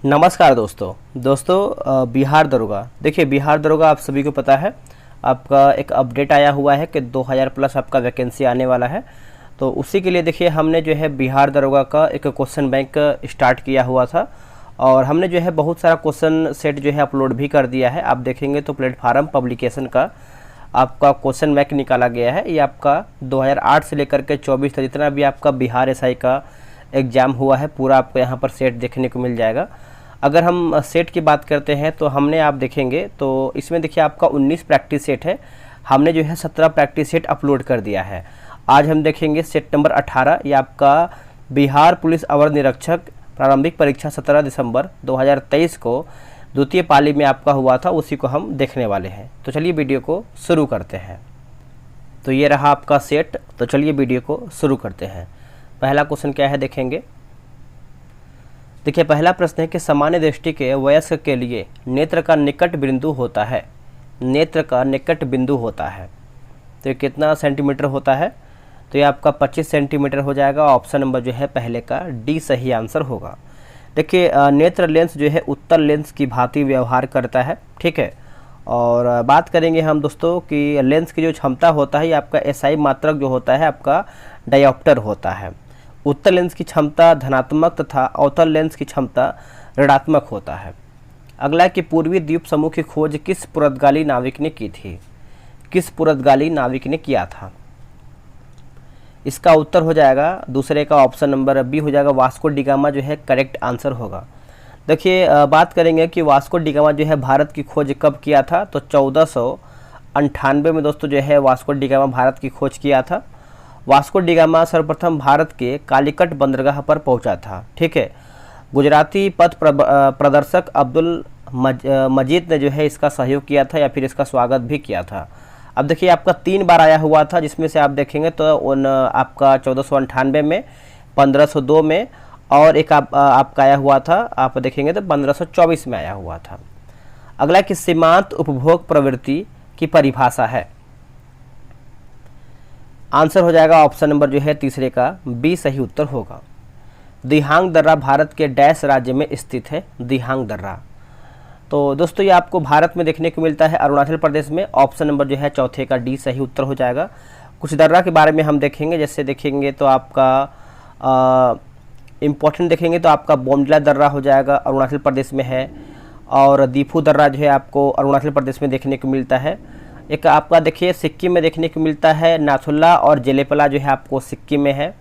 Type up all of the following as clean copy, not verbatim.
नमस्कार दोस्तों बिहार दरोगा। देखिए, बिहार दरोगा आप सभी को पता है, आपका एक अपडेट आया हुआ है कि 2000 प्लस आपका वैकेंसी आने वाला है। तो उसी के लिए देखिए हमने जो है बिहार दरोगा का एक क्वेश्चन बैंक स्टार्ट किया हुआ था और हमने जो है बहुत सारा क्वेश्चन सेट जो है अपलोड भी कर दिया है। आप देखेंगे तो प्लेटफार्म पब्लिकेशन का आपका क्वेश्चन बैंक निकाला गया है। ये आपका 2008 से लेकर के 24 तक जितना भी आपका बिहार एसआई का एग्ज़ाम हुआ है पूरा आपको यहाँ पर सेट देखने को मिल जाएगा। अगर हम सेट की बात करते हैं तो हमने आप देखेंगे तो इसमें देखिए आपका 19 प्रैक्टिस सेट है। हमने जो है 17 प्रैक्टिस सेट अपलोड कर दिया है। आज हम देखेंगे सेट नंबर 18। ये आपका बिहार पुलिस अवर निरीक्षक प्रारंभिक परीक्षा 17 दिसंबर 2023 को द्वितीय पाली में आपका हुआ था, उसी को हम देखने वाले हैं। तो चलिए वीडियो को शुरू करते हैं। तो ये रहा आपका सेट। तो चलिए वीडियो को शुरू करते हैं। पहला क्वेश्चन क्या है देखेंगे। देखिए, पहला प्रश्न है कि सामान्य दृष्टि के वयस्क के लिए नेत्र का निकट बिंदु होता है। नेत्र का निकट बिंदु होता है तो ये कितना सेंटीमीटर होता है? तो ये आपका 25 सेंटीमीटर हो जाएगा। ऑप्शन नंबर जो है पहले का डी सही आंसर होगा। देखिए, नेत्र लेंस जो है उत्तल लेंस की भांति व्यवहार करता है, ठीक है। और बात करेंगे हम दोस्तों कि लेंस की जो क्षमता होता है ये आपका एसआई मात्रक जो होता है आपका डायोप्टर होता है। उत्तल लेंस की क्षमता धनात्मक तथा अवतल लेंस की क्षमता ऋणात्मक होता है। अगला कि पूर्वी द्वीप समूह की खोज किस पुर्तगाली नाविक ने की थी? किस पुर्तगाली नाविक ने किया था? इसका उत्तर हो जाएगा दूसरे का ऑप्शन नंबर बी हो जाएगा, वास्को डिगामा जो है करेक्ट आंसर होगा। देखिए, बात करेंगे कि वास्को डिगामा जो है भारत की खोज कब किया था? तो 1498 में दोस्तों जो है वास्को डिगामा भारत की खोज किया था। वास्को डिगामा सर्वप्रथम भारत के कालीकट बंदरगाह पर पहुंचा था, ठीक है। गुजराती पथ प्रदर्शक अब्दुल मजीद ने जो है इसका सहयोग किया था या फिर इसका स्वागत भी किया था। अब देखिए, आपका 3 बार आया हुआ था, जिसमें से आप देखेंगे तो आपका 1498 में, 1502 में और एक आपका आया हुआ था, आप देखेंगे तो 1524 में आया हुआ था। अगला कि सीमांत उपभोग प्रवृत्ति की परिभाषा है। आंसर हो जाएगा ऑप्शन नंबर जो है तीसरे का बी सही उत्तर होगा। दिहांग दर्रा भारत के डैश राज्य में स्थित है? दिहांग दर्रा तो दोस्तों ये आपको भारत में देखने को मिलता है अरुणाचल प्रदेश में। ऑप्शन नंबर जो है चौथे का डी सही उत्तर हो जाएगा। कुछ दर्रा के बारे में हम देखेंगे, जैसे देखेंगे तो आपका इम्पोर्टेंट देखेंगे तो आपका बोमडिला दर्रा हो जाएगा, अरुणाचल प्रदेश में है। और दीफू दर्रा जो है आपको अरुणाचल प्रदेश में देखने को मिलता है। एक आपका देखिए सिक्किम में देखने को मिलता है, नाथुला और जेलेपला जो है आपको सिक्किम में है।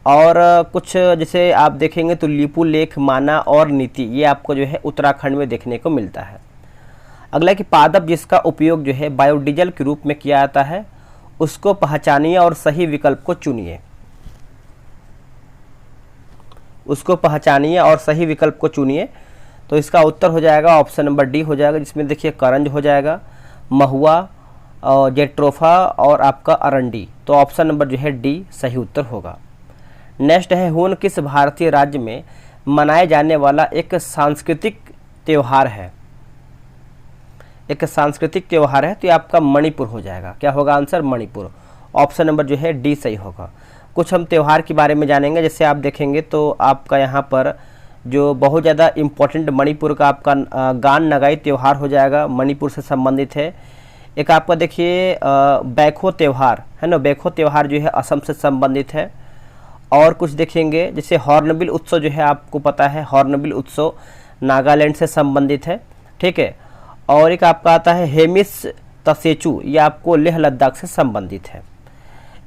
और कुछ जैसे आप देखेंगे तो लिपू लेख, माना और नीति ये आपको जो है उत्तराखंड में देखने को मिलता है। अगला कि पादप जिसका उपयोग जो है बायोडीजल के रूप में किया जाता है उसको पहचानिए और सही विकल्प को चुनिए। उसको पहचानिए और सही विकल्प को चुनिए। तो इसका उत्तर हो जाएगा ऑप्शन नंबर डी हो जाएगा, जिसमें देखिए करंज हो जाएगा, महुआ और जेट्रोफा और आपका अरंडी। तो ऑप्शन नंबर जो है डी सही उत्तर होगा। नेक्स्ट है, हून किस भारतीय राज्य में मनाए जाने वाला एक सांस्कृतिक त्यौहार है? एक सांस्कृतिक त्यौहार है तो ये आपका मणिपुर हो जाएगा। क्या होगा आंसर? मणिपुर। ऑप्शन नंबर जो है डी सही होगा। कुछ हम त्यौहार के बारे में जानेंगे, जैसे आप देखेंगे तो आपका यहाँ पर जो बहुत ज़्यादा इम्पोर्टेंट मणिपुर का आपका गान नगाई त्यौहार हो जाएगा, मणिपुर से संबंधित है। एक आपका देखिए बैखो त्यौहार है ना, बैखो त्यौहार जो है असम से संबंधित है। और कुछ देखेंगे जैसे हॉर्नबिल उत्सव जो है आपको पता है, हॉर्नबिल उत्सव नागालैंड से संबंधित है, ठीक है। और एक आपका आता है हेमिस तसेचू, ये आपको लेह लद्दाख से संबंधित है।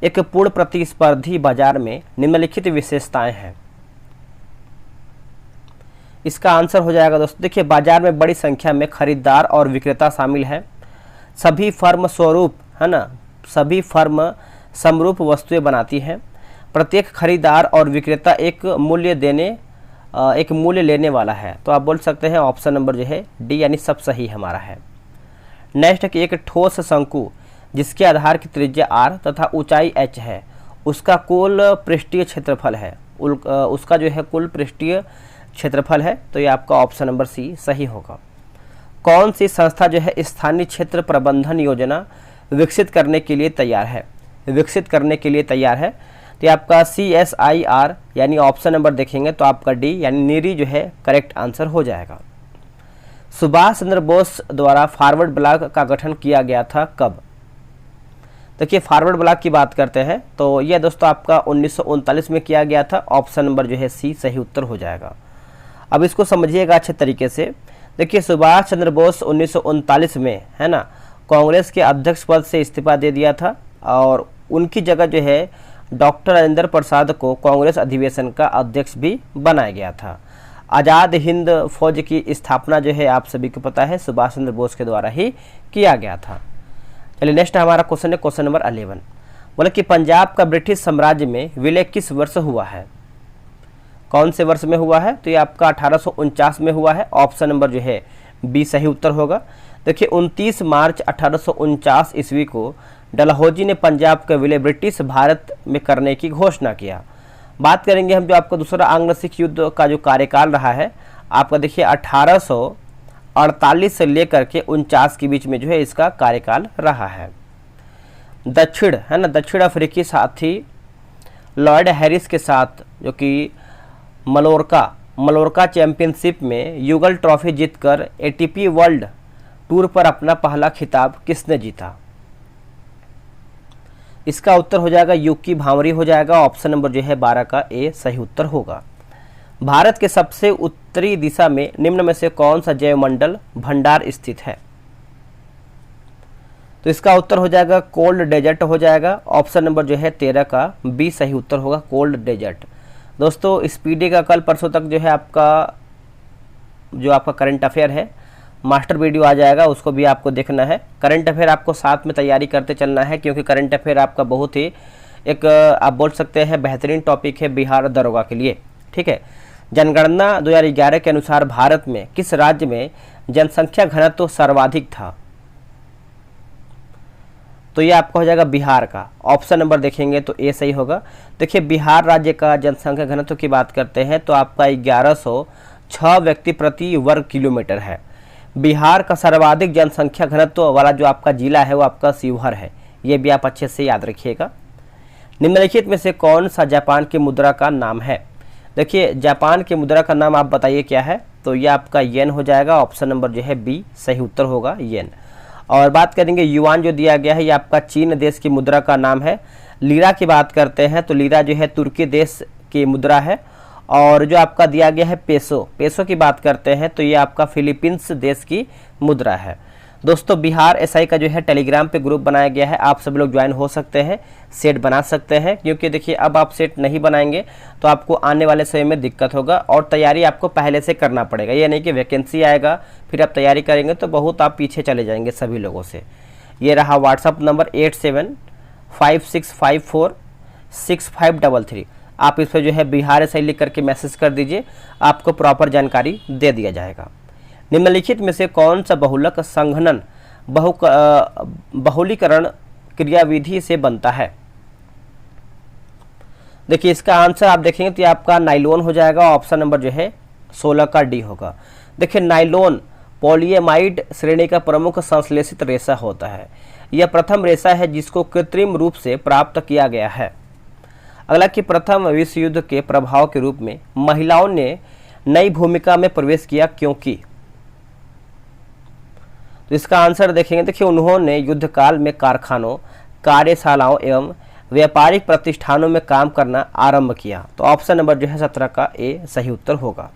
एक पूर्ण प्रतिस्पर्धी बाजार में निम्नलिखित विशेषताएं हैं। इसका आंसर हो जाएगा दोस्तों, देखिए बाजार में बड़ी संख्या में खरीदार और विक्रेता शामिल है। सभी फर्म स्वरूप है ना, सभी फर्म समरूप वस्तुएं बनाती हैं। प्रत्येक खरीदार और विक्रेता एक मूल्य लेने वाला है। तो आप बोल सकते हैं ऑप्शन नंबर जो है डी यानी सब सही हमारा है। नेक्स्ट कि एक ठोस शंकु जिसके आधार की त्रिज्या r तथा ऊंचाई h है उसका कुल पृष्ठीय क्षेत्रफल है, उसका जो है कुल पृष्ठीय क्षेत्रफल है। तो ये आपका ऑप्शन नंबर सी सही होगा। कौन सी संस्था जो है स्थानीय क्षेत्र प्रबंधन योजना विकसित करने के लिए तैयार है? विकसित करने के लिए तैयार है। तो ये आपका CSIR यानी ऑप्शन नंबर देखेंगे तो आपका डी यानी नीरी जो है करेक्ट आंसर हो जाएगा। सुभाष चंद्र बोस द्वारा फॉरवर्ड ब्लॉक का गठन किया गया था कब? देखिए फॉरवर्ड ब्लॉक की बात करते हैं तो यह दोस्तों आपका 1939 में किया गया था। ऑप्शन नंबर जो है सी सही उत्तर हो जाएगा। अब इसको समझिएगा अच्छे तरीके से। देखिए सुभाष चंद्र बोस 1939 में है ना कांग्रेस के अध्यक्ष पद से इस्तीफा दे दिया था और उनकी जगह जो है डॉक्टर राजेंद्र प्रसाद को कांग्रेस अधिवेशन का अध्यक्ष भी बनाया गया था। आज़ाद हिंद फौज की स्थापना जो है आप सभी को पता है सुभाष चंद्र बोस के द्वारा ही किया गया था। चलिए नेक्स्ट हमारा क्वेश्चन है क्वेश्चन नंबर 11। बोले कि पंजाब का ब्रिटिश साम्राज्य में विलय किस वर्ष हुआ है? कौन से वर्ष में हुआ है? तो ये आपका 1849 में हुआ है। ऑप्शन नंबर जो है बी सही उत्तर होगा। देखिए 29 मार्च 1849 ईस्वी को डलहौजी ने पंजाब का विलय ब्रिटिश भारत में करने की घोषणा किया। बात करेंगे हम जो आपका दूसरा आंग्ल सिख युद्ध का जो कार्यकाल रहा है आपका देखिए 1848 से लेकर के 49 के बीच में जो है इसका कार्यकाल रहा है। दक्षिण अफ्रीकी साथी लॉयड हैरिस के साथ जो कि मलोरका चैंपियनशिप में युगल ट्रॉफी जीतकर ATP वर्ल्ड टूर पर अपना पहला खिताब किसने जीता? इसका उत्तर हो जाएगा यूकी भांवरी हो जाएगा। ऑप्शन नंबर जो है 12 का ए सही उत्तर होगा। भारत के सबसे उत्तरी दिशा में निम्न में से कौन सा जैवमंडल भंडार स्थित है? तो इसका उत्तर हो जाएगा कोल्ड डेजर्ट हो जाएगा। ऑप्शन नंबर जो है 13 का बी सही उत्तर होगा कोल्ड डेजर्ट। दोस्तों स्पीडी का कल परसों तक जो है आपका करंट अफेयर है मास्टर वीडियो आ जाएगा, उसको भी आपको देखना है। करंट अफेयर आपको साथ में तैयारी करते चलना है क्योंकि करंट अफेयर आपका बहुत ही एक आप बोल सकते हैं बेहतरीन टॉपिक है बिहार दरोगा के लिए। ठीक है। जनगणना 2011 के अनुसार भारत में किस राज्य में जनसंख्या घनत्व सर्वाधिक था? तो ये आपका हो जाएगा बिहार का। ऑप्शन नंबर देखेंगे तो ए सही होगा। देखिए बिहार राज्य का जनसंख्या घनत्व की बात करते हैं तो आपका 1106 व्यक्ति प्रति वर्ग किलोमीटर है। बिहार का सर्वाधिक जनसंख्या घनत्व वाला जो आपका जिला है वो आपका शिवहर है। ये भी आप अच्छे से याद रखिएगा। निम्नलिखित में से कौन सा जापान की मुद्रा का नाम है? देखिए जापान की मुद्रा का नाम आप बताइए क्या है? तो ये आपका येन हो जाएगा। ऑप्शन नंबर जो है बी सही उत्तर होगा येन। और बात करेंगे युआन जो दिया गया है ये आपका चीन देश की मुद्रा का नाम है। लीरा की बात करते हैं तो लीरा जो है तुर्की देश की मुद्रा है। और जो आपका दिया गया है पेसो की बात करते हैं तो ये आपका फिलीपींस देश की मुद्रा है। दोस्तों बिहार एसआई का जो है टेलीग्राम पे ग्रुप बनाया गया है, आप सब लोग ज्वाइन हो सकते हैं, सेट बना सकते हैं। क्योंकि देखिए अब आप सेट नहीं बनाएंगे तो आपको आने वाले समय में दिक्कत होगा और तैयारी आपको पहले से करना पड़ेगा। ये नहीं कि वैकेंसी आएगा फिर आप तैयारी करेंगे तो बहुत आप पीछे चले जाएंगे सभी लोगों से। ये रहा व्हाट्सअप नंबर 8756546533। आप इस पर जो है बिहार एसआई लिख करके मैसेज कर दीजिए, आपको प्रॉपर जानकारी दे दिया जाएगा। निम्नलिखित में से कौन सा बहुलक संघनन बहुलीकरण क्रियाविधि से बनता है? देखिए इसका आंसर आप देखेंगे तो ये आपका नाइलोन हो जाएगा। ऑप्शन नंबर जो है 16 का डी होगा। देखिए नाइलोन पॉलीएमाइड श्रेणी का प्रमुख संश्लेषित रेशा होता है। यह प्रथम रेशा है जिसको कृत्रिम रूप से प्राप्त किया गया है। अगला कि प्रथम विश्व युद्ध के प्रभाव के रूप में महिलाओं ने नई भूमिका में प्रवेश किया क्योंकि? तो इसका आंसर देखेंगे। देखिए उन्होंने युद्ध काल में कारखानों, कार्यशालाओं एवं व्यापारिक प्रतिष्ठानों में काम करना आरंभ किया। तो ऑप्शन नंबर जो है 17 का ए सही उत्तर होगा।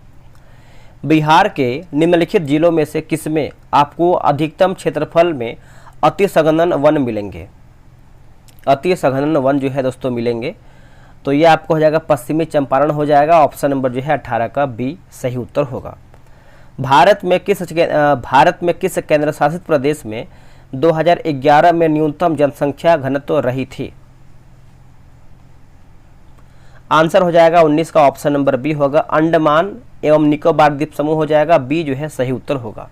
बिहार के निम्नलिखित जिलों में से किसमें आपको अधिकतम क्षेत्रफल में अति सघन वन मिलेंगे? अति सघन वन जो है दोस्तों मिलेंगे तो ये आपको हो जाएगा पश्चिमी चंपारण हो जाएगा। ऑप्शन नंबर जो है 18 का बी सही उत्तर होगा। भारत में किस केंद्र शासित प्रदेश में 2011 में न्यूनतम जनसंख्या घनत्व रही थी? आंसर हो जाएगा 19 का ऑप्शन नंबर बी होगा। अंडमान एवं निकोबार द्वीप समूह हो जाएगा। बी जो है सही उत्तर होगा।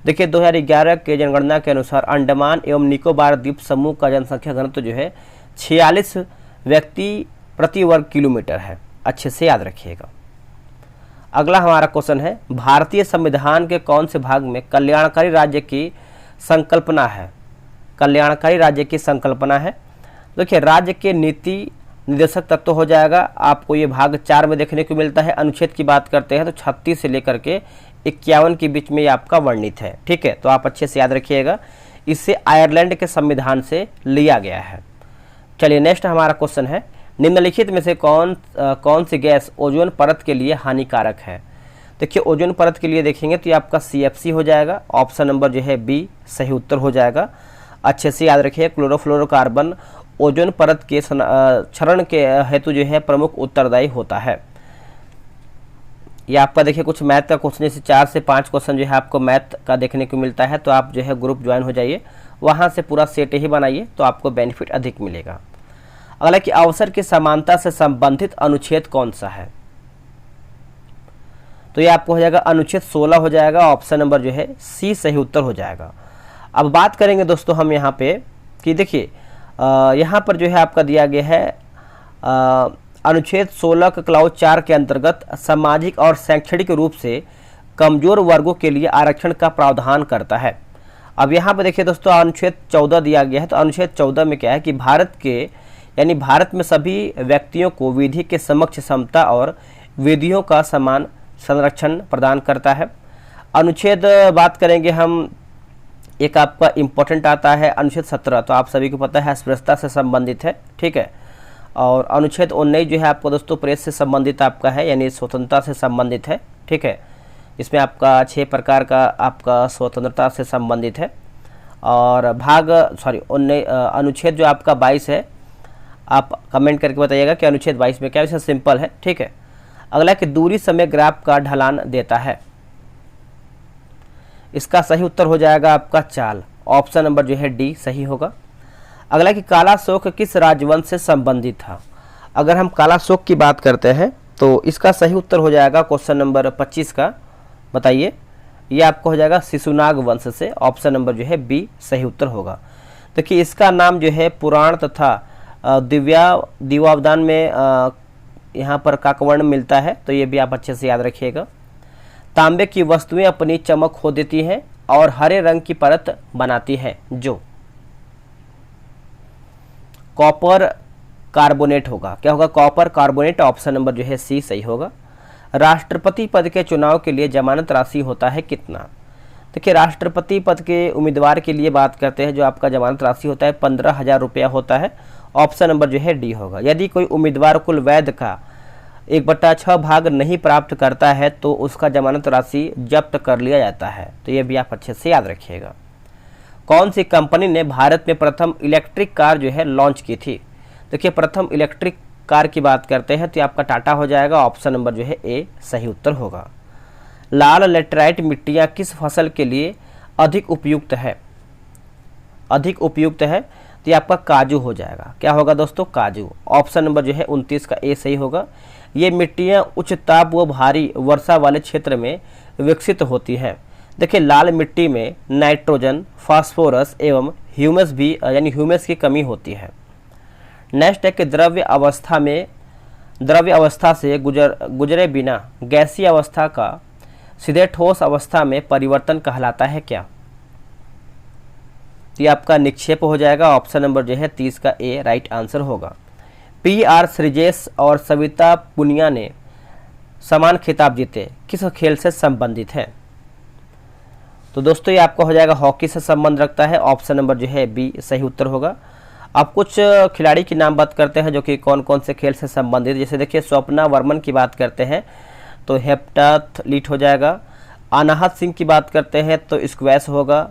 देखिए 2011 के जनगणना के अनुसार अंडमान एवं निकोबार द्वीप समूह का जनसंख्या घनत्व जो है 46 व्यक्ति प्रति वर्ग किलोमीटर है। अच्छे से याद रखिएगा। अगला हमारा क्वेश्चन है भारतीय संविधान के कौन से भाग में कल्याणकारी राज्य की संकल्पना है? कल्याणकारी राज्य की संकल्पना है। देखिए राज्य के नीति निदेशक तक तो हो जाएगा। आपको ये भाग 4 में देखने को मिलता है। अनुच्छेद की बात करते हैं तो 36 से लेकर के 51 के बीच में ये आपका वर्णित है। ठीक है, तो आप अच्छे से याद रखिएगा। इसे आयरलैंड के संविधान से लिया गया है। चलिए नेक्स्ट हमारा क्वेश्चन है, निम्नलिखित में से कौन सी गैस ओजोन परत के लिए हानिकारक है। देखिए ओजोन परत के लिए देखेंगे तो ये आपका CFC हो जाएगा। ऑप्शन नंबर जो है बी सही उत्तर हो जाएगा। अच्छे से याद रखिए, क्लोरोफ्लोरोकार्बन ओजोन परत के क्षरण के हेतु जो है प्रमुख उत्तरदायी होता है। ये आपका देखिए कुछ मैथ का क्वेश्चन, जैसे 4 से 5 क्वेश्चन जो है आपको मैथ का देखने को मिलता है। तो आप जो है ग्रुप ज्वाइन हो जाइए, वहाँ से पूरा सेट ही बनाइए तो आपको बेनिफिट अधिक मिलेगा। अगला कि अवसर की समानता से संबंधित अनुच्छेद कौन सा है। तो ये आपको हो जाएगा अनुच्छेद 16 हो जाएगा। ऑप्शन नंबर जो है सी सही उत्तर हो जाएगा। अब बात करेंगे दोस्तों हम यहाँ पे कि देखिए यहाँ पर जो है आपका दिया गया है अनुच्छेद 16 का क्लाउज 4 के अंतर्गत सामाजिक और शैक्षणिक रूप से कमजोर वर्गों के लिए आरक्षण का प्रावधान करता है। अब यहाँ पर देखिए दोस्तों अनुच्छेद 14 दिया गया है। तो अनुच्छेद 14 में क्या है कि भारत में सभी व्यक्तियों को विधि के समक्ष समता और विधियों का समान संरक्षण प्रदान करता है। अनुच्छेद बात करेंगे हम, एक आपका इम्पोर्टेंट आता है अनुच्छेद 17, तो आप सभी को पता है अस्पृश्यता से संबंधित है। ठीक है, और अनुच्छेद 19 जो है आपको दोस्तों प्रेस से संबंधित आपका है, यानी स्वतंत्रता से संबंधित है। ठीक है, इसमें आपका 6 प्रकार का आपका स्वतंत्रता से संबंधित है। और अनुच्छेद जो आपका 22 है, आप कमेंट करके बताइएगा कि अनुच्छेद 22 में क्या है। सिंपल है। ठीक है, अगला कि दूरी समय ग्राफ का ढलान देता है। इसका सही उत्तर हो जाएगा आपका चाल। ऑप्शन नंबर जो है डी सही होगा। अगला कि काला शोक किस राजवंश से संबंधित था। अगर हम काला शोक की बात करते हैं तो इसका सही उत्तर हो जाएगा क्वेश्चन नंबर 25 का, बताइए। ये आपको हो जाएगा शिशुनाग वंश से। ऑप्शन नंबर जो है बी सही उत्तर होगा। देखिए इसका नाम जो है पुराण तथा दिव्यावदान में यहाँ पर काकवर्ण मिलता है, तो ये भी आप अच्छे से याद रखिएगा। तांबे की वस्तुएं अपनी चमक खो देती हैं और हरे रंग की परत बनाती हैं जो कॉपर कार्बोनेट होगा। क्या होगा? Copper carbonate. ऑप्शन नंबर जो है सी सही होगा। राष्ट्रपति पद के चुनाव के लिए जमानत राशि होता है कितना। देखिए राष्ट्रपति पद के उम्मीदवार के लिए बात करते हैं, जो आपका जमानत राशि होता है 15,000 रुपया होता है। ऑप्शन नंबर जो है डी होगा। यदि कोई उम्मीदवार कुल वैध का 1/6 भाग नहीं प्राप्त करता है तो उसका जमानत राशि जब्त कर लिया जाता है। तो ये भी आप अच्छे से याद रखिएगा। कौन सी कंपनी ने भारत में प्रथम इलेक्ट्रिक कार जो है लॉन्च की थी। देखिए प्रथम इलेक्ट्रिक कार की बात करते हैं तो आपका टाटा हो जाएगा। ऑप्शन नंबर जो है ए सही उत्तर होगा। लाल लेटराइट मिट्टियाँ किस फसल के लिए अधिक उपयुक्त है। अधिक उपयुक्त है तो ये आपका काजू हो जाएगा। क्या होगा दोस्तों? काजू। ऑप्शन नंबर जो है 29 का ए सही होगा। ये मिट्टियाँ उच्च ताप व भारी वर्षा वाले क्षेत्र में विकसित होती हैं। देखिए लाल मिट्टी में नाइट्रोजन, फास्फोरस एवं ह्यूमस भी यानी ह्यूमस की कमी होती है। नेक्स्ट है कि द्रव्य अवस्था से गुजरे बिना गैसीय अवस्था का सीधे ठोस अवस्था में परिवर्तन कहलाता है क्या। ये आपका निक्षेप हो जाएगा। ऑप्शन नंबर जो है 30 का ए राइट आंसर होगा। PR श्रीजेश और सविता पुनिया ने समान खिताब जीते, किस खेल से संबंधित है। तो दोस्तों ये आपका हो जाएगा हॉकी से संबंध रखता है। ऑप्शन नंबर जो है बी सही उत्तर होगा। अब कुछ खिलाड़ी की नाम बात करते हैं जो कि कौन कौन से खेल से संबंधित। जैसे देखिए स्वप्ना वर्मन की बात करते हैं तो हेप्टाथलीट हो जाएगा। अनाहत सिंह की बात करते हैं तो स्क्वैश होगा।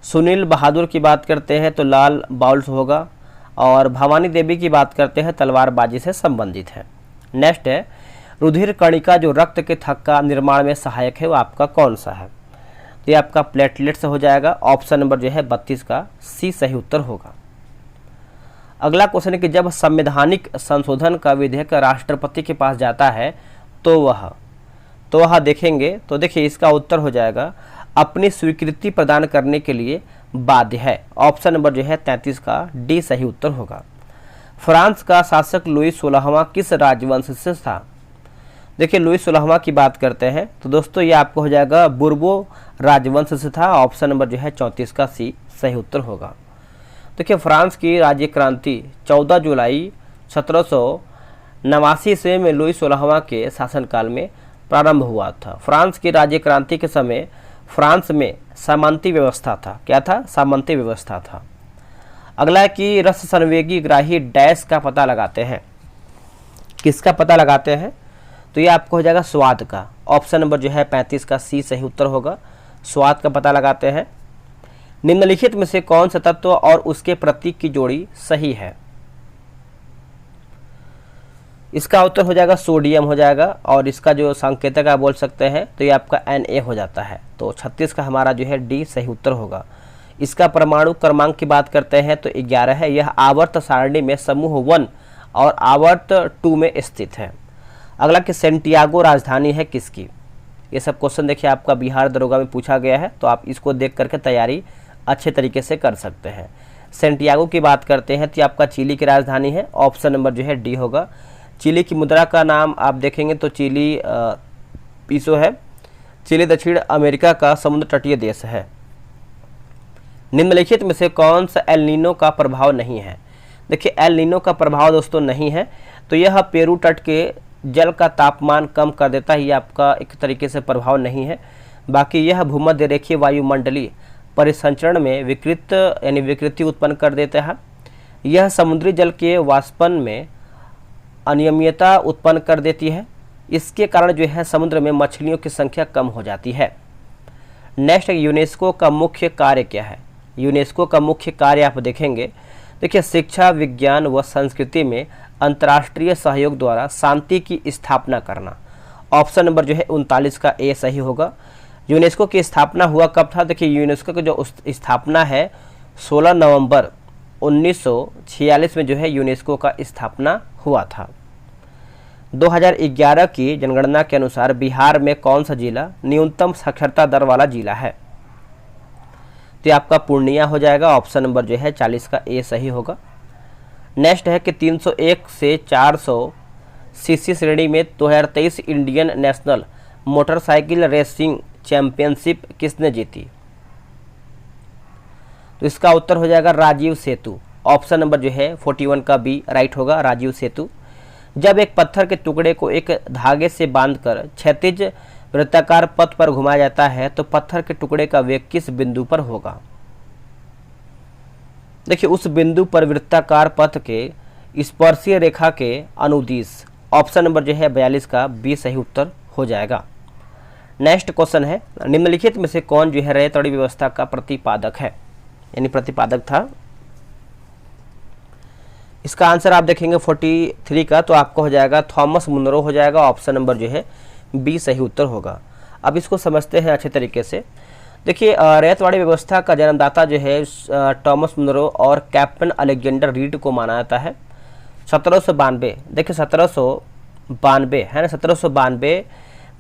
सुनील बहादुर की बात करते हैं तो लाल बाउल्स होगा। और भवानी देवी की बात करते हैं तलवारबाजी से संबंधित है। नेक्स्ट है रुधिर कणिका जो रक्त के थक्का निर्माण में सहायक है वो आपका कौन सा है। तो ये आपका प्लेटलेट से हो जाएगा। ऑप्शन नंबर जो है 32 का सी सही उत्तर होगा। अगला क्वेश्चन है कि जब संवैधानिक संशोधन का विधेयक राष्ट्रपति के पास जाता है तो वह देखेंगे। तो देखिए इसका उत्तर हो जाएगा अपनी स्वीकृति प्रदान करने के लिए बाध्य है। ऑप्शन नंबर जो है 33 का डी सही उत्तर होगा। फ्रांस का शासक लुई 16वां किस राजवंश से था। देखिए लुई 16वां की बात करते हैं तो दोस्तों ये आपको हो जाएगा बुर्बो राजवंश से था। ऑप्शन नंबर जो है 34 का सी सही उत्तर होगा। देखिए फ्रांस की राज्य क्रांति 14 जुलाई 1789 से में लुई 16वां के शासनकाल में प्रारंभ हुआ था। फ्रांस की राज्य क्रांति के समय फ्रांस में सामंती व्यवस्था था। क्या था? सामंती व्यवस्था था। अगला है कि रस संवेगी ग्राही डैश का पता लगाते हैं। किसका पता लगाते हैं? तो ये आपको हो जाएगा स्वाद का। ऑप्शन नंबर जो है 35 का सी सही उत्तर होगा। स्वाद का पता लगाते हैं। निम्नलिखित में से कौन सा तत्व और उसके प्रतीक की जोड़ी सही है? इसका उत्तर हो जाएगा सोडियम हो जाएगा, और इसका जो संकेतक आप बोल सकते हैं तो ये आपका Na हो जाता है। तो 36 का हमारा जो है डी सही उत्तर होगा। इसका परमाणु क्रमांक की बात करते हैं तो 11 है। यह आवर्त सारणी में समूह 1 और आवर्त 2 में स्थित है। अगला कि सेंटियागो राजधानी है किसकी? ये सब क्वेश्चन देखिए आपका बिहार दरोगा में पूछा गया है, तो आप इसको देख करके तैयारी अच्छे तरीके से कर सकते हैं। सेंटियागो की बात करते हैं तो आपका चिली की राजधानी है। ऑप्शन नंबर जो है डी होगा। चिली की मुद्रा का नाम आप देखेंगे तो चिली पीसो है। चिली दक्षिण अमेरिका का समुद्र तटीय देश है। निम्नलिखित में से कौन सा एल नीनो का प्रभाव नहीं है? देखिए एल नीनो का प्रभाव दोस्तों नहीं है, तो यह पेरू तट के जल का तापमान कम कर देता है। ये आपका एक तरीके से प्रभाव नहीं है। बाकी यह भूमध्य रेखीय वायुमंडलीय परिसंचरण में विकृति उत्पन्न कर देता है। यह समुद्री जल के वाष्पन में अनियमितता उत्पन्न कर देती है। इसके कारण जो है समुद्र में मछलियों की संख्या कम हो जाती है। नेक्स्ट, यूनेस्को का मुख्य कार्य क्या है? यूनेस्को का मुख्य कार्य आप देखेंगे, देखिए शिक्षा, विज्ञान व संस्कृति में अंतर्राष्ट्रीय सहयोग द्वारा शांति की स्थापना करना। ऑप्शन नंबर जो है 39 का ए सही होगा। यूनेस्को की स्थापना हुआ कब था? देखिए यूनेस्को की जो स्थापना है 16 नवंबर 1946 में जो है यूनेस्को का स्थापना हुआ था। 2011 की जनगणना के अनुसार बिहार में कौन सा जिला न्यूनतम साक्षरता दर वाला जिला है? तो आपका पूर्णिया हो जाएगा। ऑप्शन नंबर जो है 40 का ए सही होगा। नेक्स्ट है कि 301 से 400 सीसी श्रेणी में 2023 Indian national motorcycle racing championship किसने जीती? तो इसका उत्तर हो जाएगा राजीव सेतु। ऑप्शन नंबर जो है 41 का बी राइट होगा, राजीव सेतु। जब एक पत्थर के टुकड़े को एक धागे से बांधकर क्षैतिज वृत्ताकार पथ पर घुमाया जाता है तो पत्थर के टुकड़े का वेग किस बिंदु पर होगा? देखिए उस बिंदु पर वृत्ताकार पथ के स्पर्शीय रेखा के अनुदिश। ऑप्शन नंबर जो है 42 का बी सही उत्तर हो जाएगा। नेक्स्ट क्वेश्चन है, निम्नलिखित में से कौन जो है रेतड़ी व्यवस्था का प्रतिपादक है, यानी प्रतिपादक था? इसका आंसर आप देखेंगे 43 का, तो आपको हो जाएगा थॉमस मुनरो हो जाएगा। ऑप्शन नंबर जो है बी सही उत्तर होगा। अब इसको समझते हैं अच्छे तरीके से। देखिए रेतवाड़ी व्यवस्था का जन्मदाता जो है थॉमस मुनरो और कैप्टन अलेक्जेंडर रीड को माना जाता है। 1792, देखिए 1792 है ना, 1792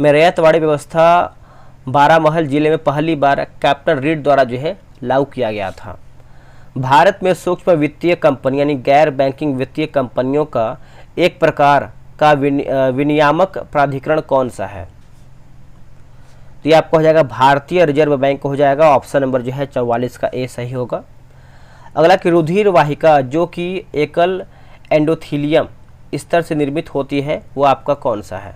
में रेतवाड़ी व्यवस्था बारामहल जिले में पहली बार कैप्टन रीड द्वारा जो है लागू किया गया था। भारत में सूक्ष्म वित्तीय कंपनी यानी गैर बैंकिंग वित्तीय कंपनियों का एक प्रकार का विनियामक प्राधिकरण कौन सा है? तो ये आपको हो जाएगा भारतीय रिजर्व बैंक हो जाएगा। ऑप्शन नंबर जो है 44 का ए सही होगा। अगला कि रुधिर वाहिका जो कि एकल एंडोथीलियम स्तर से निर्मित होती है वो आपका कौन सा है?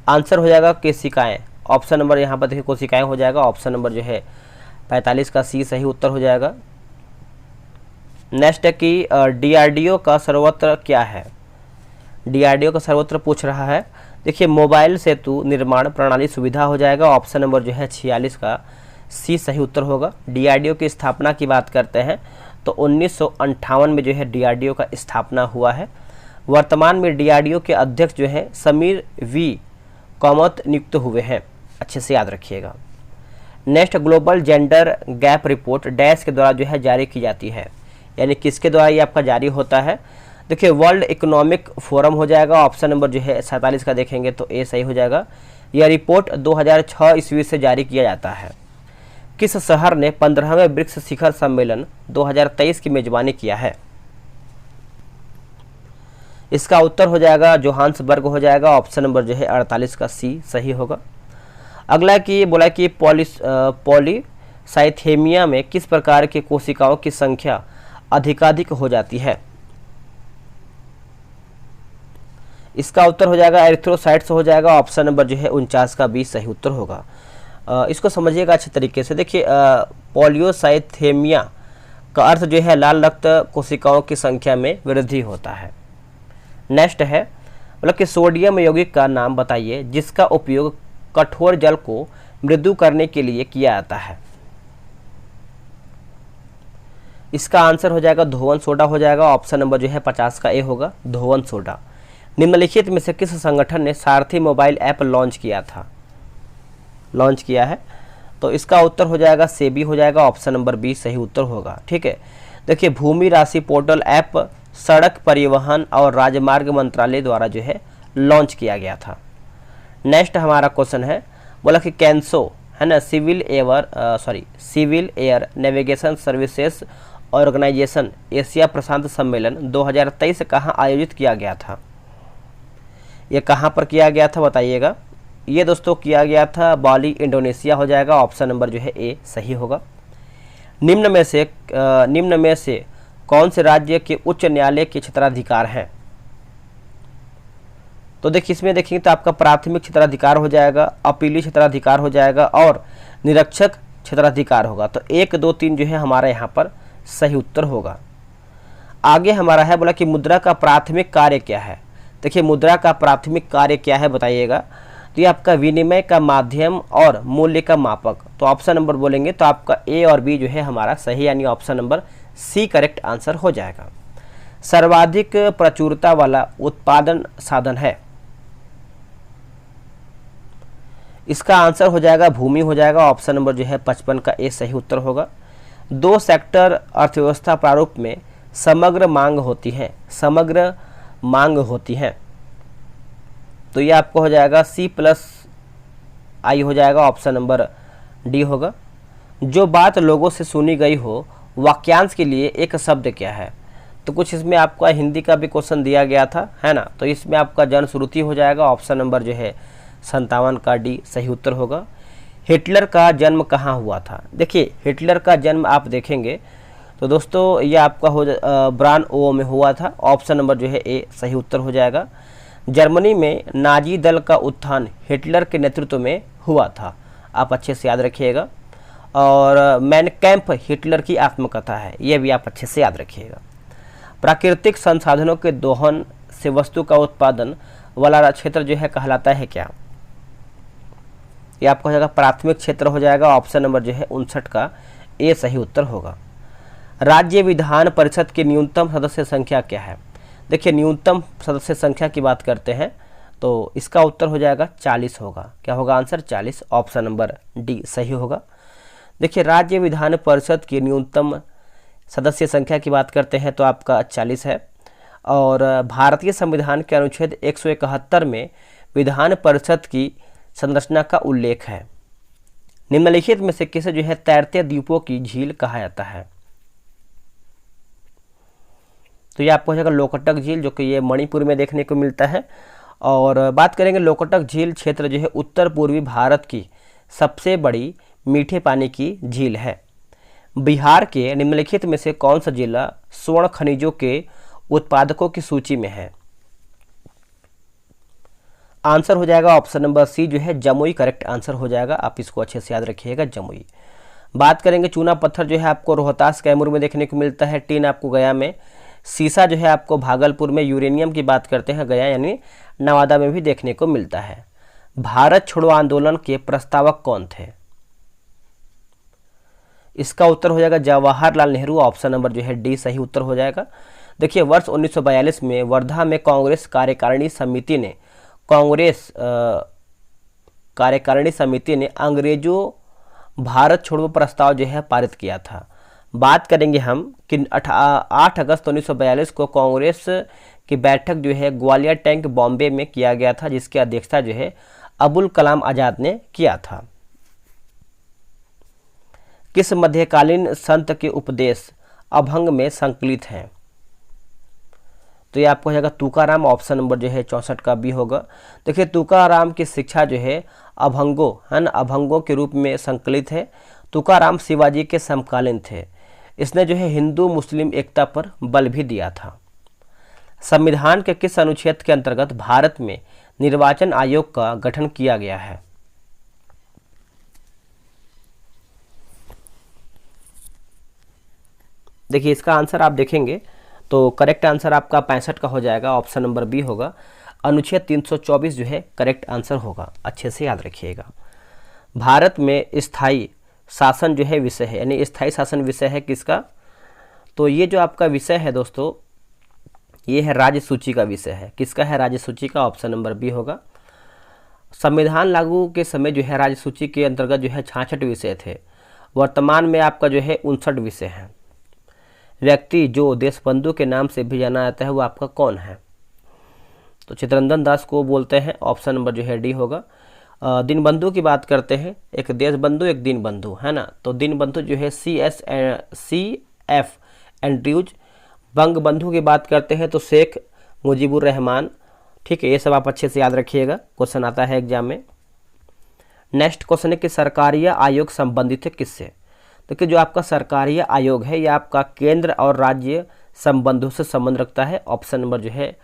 आंसर हो जाएगा कोशिकाएं। ऑप्शन नंबर यहाँ पर देखिए कोशिकाएं हो जाएगा। ऑप्शन नंबर जो है 45 का सी सही उत्तर हो जाएगा। नेक्स्ट है कि डीआरडीओ का सर्वत्र क्या है? डीआरडीओ का सर्वत्र पूछ रहा है। देखिए मोबाइल सेतु निर्माण प्रणाली सुविधा हो जाएगा। ऑप्शन नंबर जो है 46 का सी सही उत्तर होगा। डीआरडीओ की स्थापना की बात करते हैं तो 1958 में जो है डीआरडीओ का स्थापना हुआ है। वर्तमान में डीआरडीओ के अध्यक्ष जो है समीर वी कामत नियुक्त हुए हैं, अच्छे से याद रखिएगा। Next, global gender gap report dash के द्वारा जो है जारी की जाती है, यानी किसके द्वारा ये आपका जारी होता है? देखिए वर्ल्ड इकोनॉमिक फोरम हो जाएगा। ऑप्शन नंबर जो है 47 का देखेंगे तो ए सही हो जाएगा। यह रिपोर्ट 2006 ईस्वी से जारी किया जाता है। किस शहर ने 15वें ब्रिक्स शिखर सम्मेलन 2023 की मेजबानी किया है? इसका उत्तर हो जाएगा जोहान्सबर्ग हो जाएगा। ऑप्शन नंबर जो है 48 का सी सही होगा। अगला कि बोला कि पॉलीसाइथेमिया में किस प्रकार की कोशिकाओं की संख्या अधिकाधिक हो जाती है। इसका उत्तर हो जाएगा एरिथ्रोसाइट्स हो जाएगा, ऑप्शन नंबर जो है 49 का बी सही उत्तर होगा। इसको समझिएगा अच्छे तरीके से। देखिए पॉलियोसाइथेमिया का अर्थ जो है लाल रक्त कोशिकाओं की संख्या में वृद्धि होता है। नेक्स्ट है मतलब कि सोडियम यौगिक का नाम बताइए जिसका उपयोग कठोर जल को मृदु करने के लिए किया जाता है। इसका आंसर हो जाएगा धोवन सोडा हो जाएगा, ऑप्शन नंबर जो है 50 का ए होगा, धोवन सोडा। निम्नलिखित में से किस संगठन ने सारथी मोबाइल ऐप लॉन्च किया है? तो इसका उत्तर हो जाएगा सेबी हो जाएगा, ऑप्शन नंबर बी सही उत्तर होगा। ठीक है, देखिए भूमि राशि पोर्टल ऐप सड़क परिवहन और राजमार्ग मंत्रालय द्वारा जो है लॉन्च किया गया था। नेक्स्ट हमारा क्वेश्चन है, बोला कि कैंसो है ना, civil air navigation services organisation Asia प्रशांत सम्मेलन 2023 कहाँ आयोजित किया गया था? ये कहाँ पर किया गया था बताइएगा। ये दोस्तों किया गया था बाली इंडोनेशिया हो जाएगा, ऑप्शन नंबर जो है ए सही होगा। निम्न में से कौन से राज्य के उच्च न्यायालय के क्षेत्राधिकार हैं? तो देखिए इसमें देखेंगे तो आपका प्राथमिक क्षेत्राधिकार हो जाएगा, अपीली क्षेत्राधिकार हो जाएगा और निरीक्षक क्षेत्राधिकार होगा। तो 1, 2, 3 जो है हमारा यहाँ पर सही उत्तर होगा। आगे हमारा है बोला कि मुद्रा का प्राथमिक कार्य क्या है? देखिए मुद्रा का प्राथमिक कार्य क्या है बताइएगा। तो ये आपका विनिमय का माध्यम और मूल्य का मापक। तो ऑप्शन नंबर बोलेंगे तो आपका ए और बी जो है हमारा सही, यानी option number C correct answer हो जाएगा। सर्वाधिक प्रचुरता वाला उत्पादन साधन है? इसका आंसर हो जाएगा भूमि हो जाएगा, ऑप्शन नंबर जो है 55 का ए सही उत्तर होगा। 2 सेक्टर अर्थव्यवस्था प्रारूप में समग्र मांग होती है, तो ये आपको हो जाएगा C+I हो जाएगा, ऑप्शन नंबर डी होगा। जो बात लोगों से सुनी गई हो वाक्यांश के लिए एक शब्द क्या है? तो कुछ इसमें आपका हिंदी का भी क्वेश्चन दिया गया था, है ना, तो इसमें आपका जनश्रुति हो जाएगा, ऑप्शन नंबर जो है 57 का डी सही उत्तर होगा। हिटलर का जन्म कहाँ हुआ था? देखिए हिटलर का जन्म आप देखेंगे तो दोस्तों ये आपका ब्रान ओ में हुआ था, ऑप्शन नंबर जो है ए सही उत्तर हो जाएगा। जर्मनी में नाजी दल का उत्थान हिटलर के नेतृत्व में हुआ था, आप अच्छे से याद रखिएगा। और मैन कैंप हिटलर की आत्मकथा है, यह भी आप अच्छे से याद रखिएगा। प्राकृतिक संसाधनों के दोहन से वस्तु का उत्पादन वाला क्षेत्र जो है कहलाता है क्या? ये आपका हो जाएगा प्राथमिक क्षेत्र हो जाएगा, ऑप्शन नंबर जो है 59 का ए सही उत्तर होगा। राज्य विधान परिषद की न्यूनतम सदस्य संख्या क्या है? देखिए न्यूनतम सदस्य संख्या की बात करते हैं तो इसका उत्तर हो जाएगा 40 होगा। क्या होगा आंसर? 40, ऑप्शन नंबर डी सही होगा। देखिए राज्य विधान परिषद की न्यूनतम सदस्य संख्या की बात करते हैं तो आपका 40 है। और भारतीय संविधान के अनुच्छेद 171 में विधान परिषद की संरचना का उल्लेख है। निम्नलिखित में से किसे जो है तैरते द्वीपों की झील कहा जाता है? तो ये आपको हो जाएगा लोकटक झील, जो कि ये मणिपुर में देखने को मिलता है। और बात करेंगे लोकटक झील क्षेत्र जो है उत्तर पूर्वी भारत की सबसे बड़ी मीठे पानी की झील है। बिहार के निम्नलिखित में से कौन सा जिला स्वर्ण खनिजों के उत्पादकों की सूची में है? आंसर हो जाएगा ऑप्शन नंबर सी जो है जमुई करेक्ट आंसर हो जाएगा, आप इसको अच्छे से याद रखिएगा जमुई। बात करेंगे चूना पत्थर जो है आपको रोहतास कैमूर में देखने को मिलता है, टीन आपको गया में, सीसा जो है आपको भागलपुर में, यूरेनियम की बात करते हैं गया यानी नवादा में भी देखने को मिलता है। भारत छोड़ो आंदोलन के प्रस्तावक कौन थे? इसका उत्तर हो जाएगा जवाहरलाल नेहरू, ऑप्शन नंबर जो है डी सही उत्तर हो जाएगा। देखिए वर्ष 1942 में वर्धा में कांग्रेस कार्यकारिणी समिति ने अंग्रेजों भारत छोड़ो प्रस्ताव जो है पारित किया था। बात करेंगे हम कि 8 अगस्त 1942 को कांग्रेस की बैठक जो है ग्वालियर टैंक बॉम्बे में किया गया था, जिसकी अध्यक्षता जो है अबुल कलाम आजाद ने किया था। किस मध्यकालीन संत के उपदेश अभंग में संकलित हैं? तो ये आपको हो जाएगा तुकाराम, ऑप्शन नंबर जो है 64 का बी होगा। देखिए तुकाराम की शिक्षा जो है अभंगों के रूप में संकलित है। तुकाराम शिवाजी के समकालीन थे। इसने जो है हिंदू मुस्लिम एकता पर बल भी दिया था। संविधान के किस अनुच्छेद के अंतर्गत भारत में निर्वाचन आयोग का गठन किया गया है? देखिए इसका आंसर आप देखेंगे तो करेक्ट आंसर आपका 65 का हो जाएगा, ऑप्शन नंबर बी होगा। अनुच्छेद 324 जो है करेक्ट आंसर होगा, अच्छे से याद रखिएगा। भारत में स्थायी शासन जो है विषय है, यानी स्थायी शासन विषय है किसका? तो ये जो आपका विषय है दोस्तों, ये है राज्य सूची का विषय है। किसका है? राज्य सूची का, ऑप्शन नंबर बी होगा। संविधान लागू के समय जो है राज्य सूची के अंतर्गत जो है 66 विषय थे, वर्तमान में आपका जो है 59 विषय हैं। व्यक्ति जो देशबंधु के नाम से भी जाना जाता है वो आपका कौन है? तो चित्तरंजन दास को बोलते हैं, ऑप्शन नंबर जो है डी होगा। दीनबंधु की बात करते हैं, एक देशबंधु एक दीनबंधु है ना, तो दीनबंधु जो है CF एंड्रयूज। बंगबंधु की बात करते हैं तो शेख मुजीबुर रहमान। ठीक है, ये सब आप अच्छे से याद रखिएगा, क्वेश्चन आता है एग्जाम में। नेक्स्ट क्वेश्चन है कि सरकारीय आयोग संबंधित है किससे? देखिए जो आपका सरकारीय आयोग है ये आपका केंद्र और राज्य संबंधों से संबंध रखता है, ऑप्शन नंबर जो है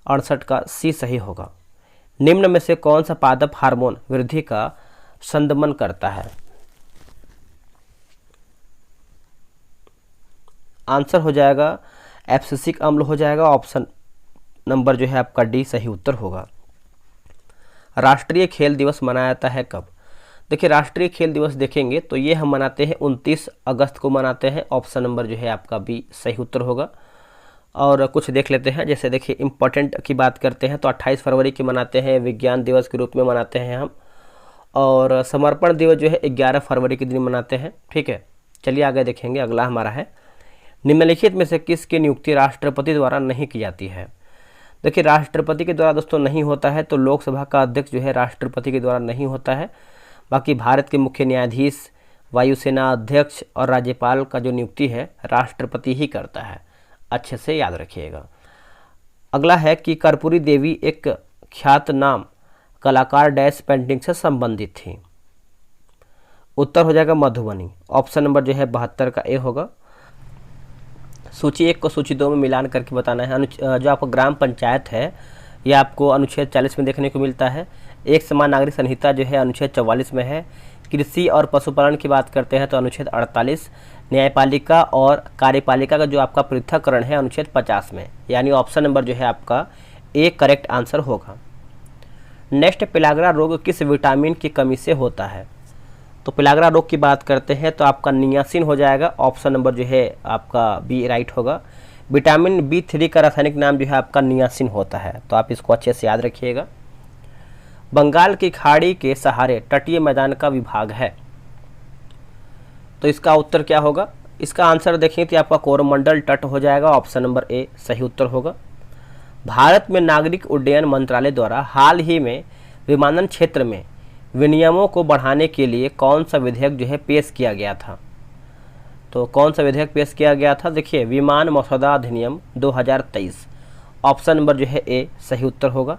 68 का सी सही होगा। निम्न में से कौन सा पादप हार्मोन वृद्धि का संदमन करता है? आंसर हो जाएगा एब्सिसिक अम्ल हो जाएगा, ऑप्शन नंबर जो है आपका डी सही उत्तर होगा। राष्ट्रीय खेल दिवस मनाया जाता है कब? देखिए राष्ट्रीय खेल दिवस देखेंगे तो ये हम मनाते हैं 29 अगस्त को मनाते हैं, ऑप्शन नंबर जो है आपका बी सही उत्तर होगा। और कुछ देख लेते हैं, जैसे देखिए इम्पोर्टेंट की बात करते हैं तो 28 फरवरी की मनाते हैं, विज्ञान दिवस के रूप में मनाते हैं हम। और समर्पण दिवस जो है 11 फरवरी के दिन मनाते हैं। ठीक है, चलिए आगे देखेंगे। अगला हमारा है, निम्नलिखित में से किसकी नियुक्ति राष्ट्रपति द्वारा नहीं की जाती है? देखिए राष्ट्रपति के द्वारा दोस्तों नहीं होता है, तो लोकसभा का अध्यक्ष जो है राष्ट्रपति के द्वारा नहीं होता है। बाकी भारत के मुख्य न्यायाधीश, वायुसेना अध्यक्ष और राज्यपाल का जो नियुक्ति है राष्ट्रपति ही करता है, अच्छे से याद रखिएगा। अगला है कि कर्पूरी देवी एक ख्यातनाम कलाकार डैश पेंटिंग से संबंधित थी। उत्तर हो जाएगा मधुबनी, ऑप्शन नंबर जो है 72 का ए होगा। सूची 1 को सूची 2 में मिलान करके बताना है। जो आपका ग्राम पंचायत है यह आपको अनुच्छेद 40 में देखने को मिलता है। एक समान नागरिक संहिता जो है अनुच्छेद 44 में है। कृषि और पशुपालन की बात करते हैं तो अनुच्छेद 48। न्यायपालिका और कार्यपालिका का जो आपका पृथक्करण है अनुच्छेद 50 में, यानी ऑप्शन नंबर जो है आपका ए करेक्ट आंसर होगा। नेक्स्ट, पिलागरा रोग किस विटामिन की कमी से होता है? तो पिलागरा रोग की बात करते हैं तो आपका नियासिन हो जाएगा, ऑप्शन नंबर जो है आपका बी राइट होगा। विटामिन B3 का रासायनिक नाम जो है आपका नियासिन होता है, तो आप इसको अच्छे से याद रखिएगा। बंगाल की खाड़ी के सहारे तटीय मैदान का विभाग है, तो इसका उत्तर क्या होगा? इसका आंसर देखें तो आपका कोरोमंडल तट हो जाएगा, ऑप्शन नंबर ए सही उत्तर होगा। भारत में नागरिक उड्डयन मंत्रालय द्वारा हाल ही में विमानन क्षेत्र में विनियमों को बढ़ाने के लिए कौन सा विधेयक जो है पेश किया गया था? तो कौन सा विधेयक पेश किया गया था? देखिए विमान मसौदा अधिनियम 2023, ऑप्शन नंबर जो है ए सही उत्तर होगा।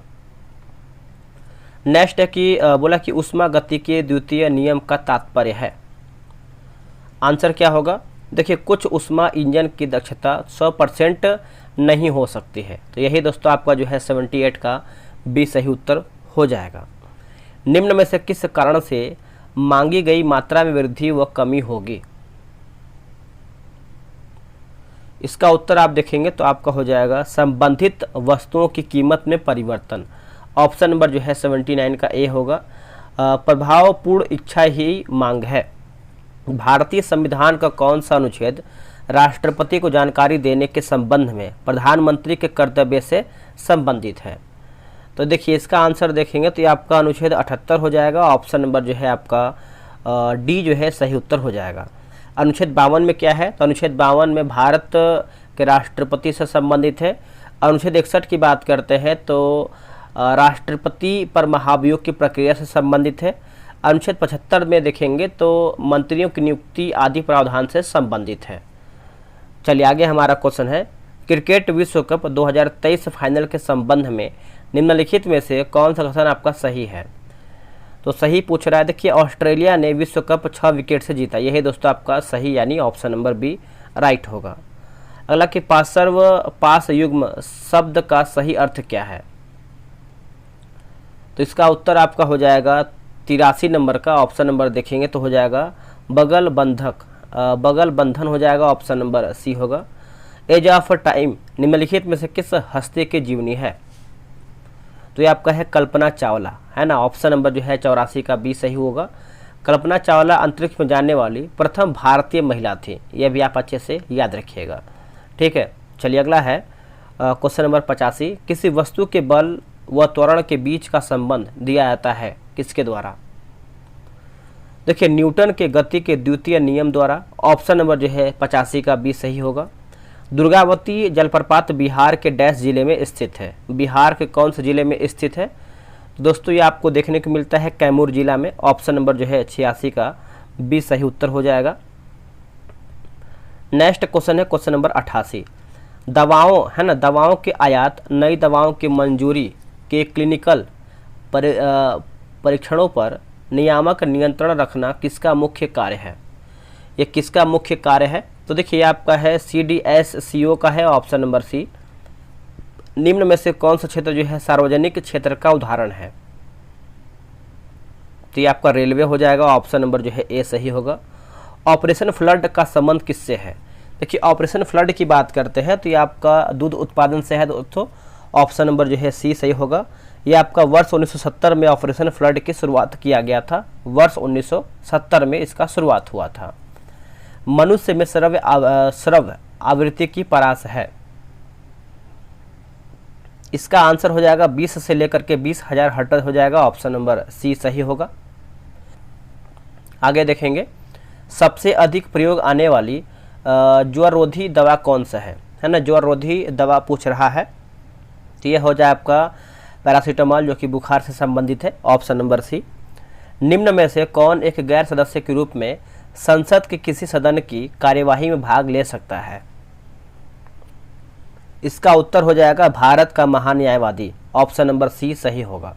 नेक्स्ट है कि बोला कि उष्मा गति के द्वितीय नियम का तात्पर्य है। आंसर क्या होगा? देखिए कुछ उष्मा इंजन की दक्षता 100% नहीं हो सकती है, तो यही दोस्तों आपका जो है 78 का बी सही उत्तर हो जाएगा। निम्न में से किस कारण से मांगी गई मात्रा में वृद्धि व कमी होगी? इसका उत्तर आप देखेंगे तो आपका हो जाएगा संबंधित वस्तुओं की कीमत में परिवर्तन, ऑप्शन नंबर जो है 79 का ए होगा। प्रभावपूर्ण इच्छा ही मांग है। भारतीय संविधान का कौन सा अनुच्छेद राष्ट्रपति को जानकारी देने के संबंध में प्रधानमंत्री के कर्तव्य से संबंधित है? तो देखिए इसका आंसर देखेंगे तो ये आपका अनुच्छेद 78 हो जाएगा, ऑप्शन नंबर जो है आपका डी जो है सही उत्तर हो जाएगा। अनुच्छेद 52 में क्या है? तो अनुच्छेद 52 में भारत के राष्ट्रपति से संबंधित है। अनुच्छेद 61 की बात करते हैं तो राष्ट्रपति पर महाभियोग की प्रक्रिया से संबंधित है। अनुच्छेद 75 में देखेंगे तो मंत्रियों की नियुक्ति आदि प्रावधान से संबंधित है। चलिए आगे हमारा क्वेश्चन है, क्रिकेट विश्व कप 2023 फाइनल के संबंध में निम्नलिखित में से कौन सा कथन आपका सही है? तो सही पूछ रहा है। देखिए ऑस्ट्रेलिया ने विश्व कप 6 विकेट से जीता, यही दोस्तों आपका सही यानी ऑप्शन नंबर बी राइट होगा। अगला कि पार्श्व पास युग्म शब्द का सही अर्थ क्या है? तो इसका उत्तर आपका हो जाएगा 83 नंबर का ऑप्शन नंबर देखेंगे तो हो जाएगा बगल बंधक, बगल बंधन हो जाएगा, ऑप्शन नंबर सी होगा। एज ऑफ टाइम निम्नलिखित में से किस हस्ती की जीवनी है? तो ये आपका है कल्पना चावला, है ना, ऑप्शन नंबर जो है 84 का बी सही होगा। कल्पना चावला अंतरिक्ष में जाने वाली प्रथम भारतीय महिला थी, यह भी आप अच्छे से याद रखिएगा। ठीक है, चलिए अगला है क्वेश्चन नंबर 85। किसी वस्तु के बल व त्वरण के बीच का संबंध दिया जाता है किसके द्वारा? देखिए न्यूटन के गति के द्वितीय नियम द्वारा, ऑप्शन नंबर जो है 85 का बी सही होगा। दुर्गावती जलप्रपात बिहार के डैश जिले में स्थित है? बिहार के कौन से जिले में स्थित है? तो दोस्तों ये आपको देखने को मिलता है कैमूर जिला में, ऑप्शन नंबर जो है 86 का बी सही उत्तर हो जाएगा। नेक्स्ट क्वेश्चन है क्वेश्चन नंबर 88। दवाओं, है ना, दवाओं के आयात, नई दवाओं की मंजूरी के क्लिनिकल परीक्षणों पर नियामक नियंत्रण रखना किसका मुख्य कार्य है? ये किसका मुख्य कार्य है? तो देखिए आपका है CDSCO का है, ऑप्शन नंबर सी। निम्न में से कौन सा क्षेत्र जो है सार्वजनिक क्षेत्र का उदाहरण है? तो ये आपका रेलवे हो जाएगा, ऑप्शन नंबर जो है ए सही होगा। ऑपरेशन फ्लड का संबंध किससे है? देखिए ऑपरेशन फ्लड की बात करते हैं तो ये आपका दूध उत्पादन से है दोस्तों, ऑप्शन नंबर जो है सी सही होगा। ये आपका वर्ष 1970 में ऑपरेशन फ्लड की शुरुआत किया गया था, वर्ष 1970 में इसका शुरुआत हुआ था। मनुष्य में श्रव्य आवृत्ति की परास है? इसका आंसर हो जाएगा 20 से लेकर के 20,000 हर्ट्ज हो जाएगा, ऑप्शन नंबर सी सही होगा। आगे देखेंगे सबसे अधिक प्रयोग आने वाली ज्वररोधी दवा कौन सा है ना, ज्वररोधी दवा पूछ रहा है। तो ये हो जाए आपका पैरासीटामोल जो कि बुखार से संबंधित है, ऑप्शन नंबर सी। निम्न में से कौन एक गैर सदस्य के रूप में संसद के किसी सदन की कार्यवाही में भाग ले सकता है? इसका उत्तर हो जाएगा भारत का महान्यायवादी, ऑप्शन नंबर सी सही होगा।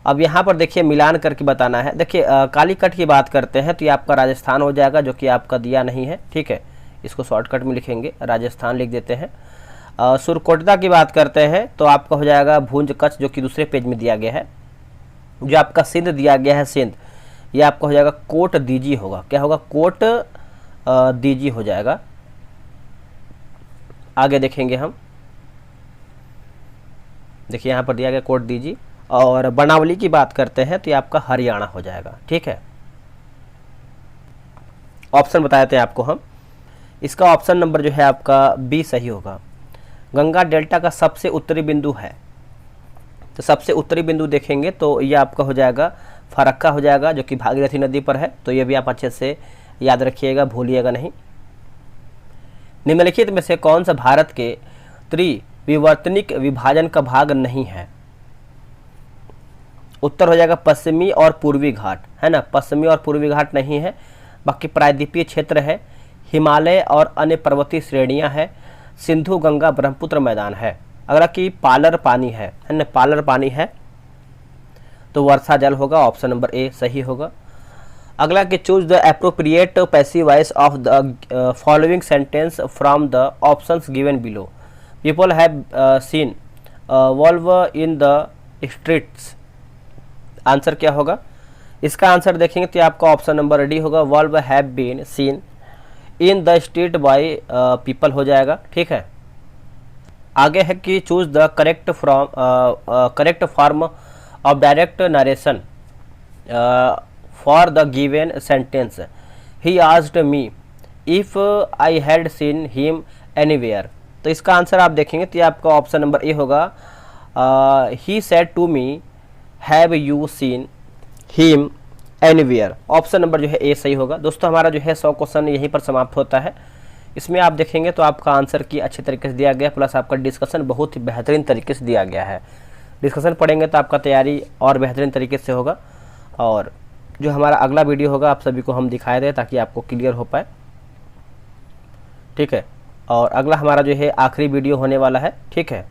अब यहाँ पर देखिए मिलान करके बताना है। देखिए कालीकट की बात करते हैं तो ये आपका राजस्थान हो जाएगा, जो कि आपका दिया नहीं है, ठीक है, इसको शॉर्टकट में लिखेंगे, राजस्थान लिख देते हैं। सुरकोटदा की बात करते हैं तो आपका हो जाएगा भूंज कच्छ, जो कि दूसरे पेज में दिया गया है। जो आपका सिंध दिया गया है सिंध, ये आपका हो जाएगा कोट दीजी होगा, क्या होगा, कोट दीजी हो जाएगा। आगे देखेंगे हम, देखिए यहाँ पर दिया गया कोट दीजी। और बनावली की बात करते हैं तो ये आपका हरियाणा हो जाएगा, ठीक है। ऑप्शन बताए थे आपको हम, इसका ऑप्शन नंबर जो है आपका बी सही होगा। गंगा डेल्टा का सबसे उत्तरी बिंदु है, तो सबसे उत्तरी बिंदु देखेंगे तो ये आपका हो जाएगा फरक्का हो जाएगा, जो कि भागीरथी नदी पर है। तो ये भी आप अच्छे से याद रखिएगा, भूलिएगा नहीं। निम्नलिखित में से कौन सा भारत के त्रिविवर्तनिक विभाजन का भाग नहीं है? उत्तर हो जाएगा पश्चिमी और पूर्वी घाट, है ना, पश्चिमी और पूर्वी घाट नहीं है, बाकी प्रायद्वीपीय क्षेत्र है, हिमालय और अन्य पर्वतीय श्रेणियां हैं, सिंधु गंगा ब्रह्मपुत्र मैदान है। अगला कि पालर पानी है ना, पालर पानी है तो वर्षा जल होगा, ऑप्शन नंबर ए सही होगा। अगला कि choose the appropriate passive voice of the following sentence from the options given below. People have seen wolves in the streets, answer क्या होगा? इसका आंसर देखेंगे तो आपका ऑप्शन नंबर डी होगा, wolves have been seen in the street by people हो जाएगा, ठीक है। आगे है कि choose the correct form of direct narration for the given sentence. He asked me if I had seen him anywhere. तो इसका आंसर आप देखेंगे तो आपका ऑप्शन नंबर ए होगा, he said to me have you seen him anywhere, option number जो है ए सही होगा। दोस्तों हमारा जो है 100 क्वेश्चन यहीं पर समाप्त होता है। इसमें आप देखेंगे तो आपका आंसर की अच्छे तरीके से दिया गया, प्लस आपका डिस्कशन बहुत ही बेहतरीन तरीके से दिया गया है। डिस्कशन पढ़ेंगे तो आपका तैयारी और बेहतरीन तरीके से होगा। और जो हमारा अगला वीडियो होगा आप सभी को हम दिखाए दें ताकि आपको क्लियर हो पाए, ठीक है। और अगला हमारा जो है आखिरी वीडियो होने वाला है, ठीक है।